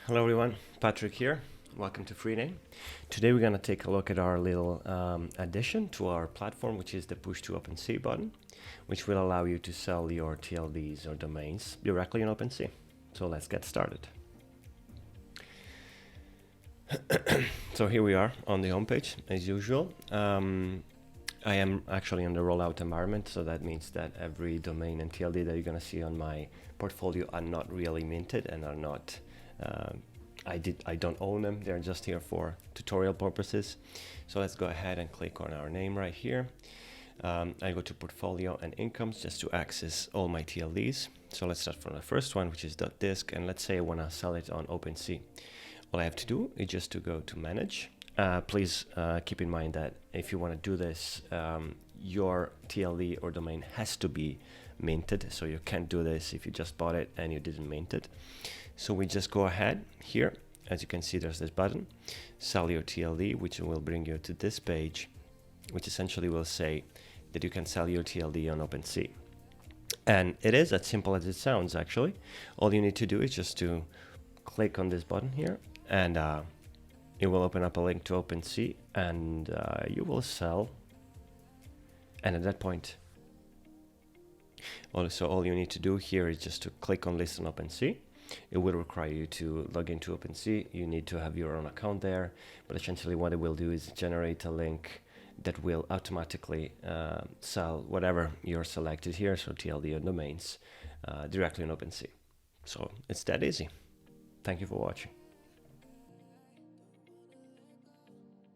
Hello everyone, Patrick here. Welcome to Freename. Today we're going to take a look at our little addition to our platform, which is the push to Opensea button, which will allow you to sell your TLDs or domains directly in Opensea. So let's get started. So here we are on the homepage as usual. I am actually in the rollout environment, so that means that every domain and TLD that you're going to see on my portfolio are not really minted and are not I don't own them. They're just here for tutorial purposes. So let's go ahead and click on our name right here. I go to portfolio and incomes just to access all my TLDs. So let's start from the first one, which is .disc, and let's say I want to sell it on Opensea. All I have to do is just to go to manage. Please keep in mind that if you want to do this, your TLD or domain has to be minted, so you can't do this if you just bought it and you didn't mint it. So we just go ahead here. As you can see, there's this button, sell your TLD, which will bring you to this page, which essentially will say that you can sell your TLD on Opensea. And it is as simple as it sounds, actually. All you need to do is just to click on this button here, and it will open up a link to Opensea, and you will sell. And at that point, also all you need to do here is just to click on list on Opensea. It will require you to log into Opensea. You need to have your own account there, but essentially what it will do is generate a link that will automatically sell whatever you're selected here, so TLD and domains, directly on Opensea. So it's that easy. Thank you for watching.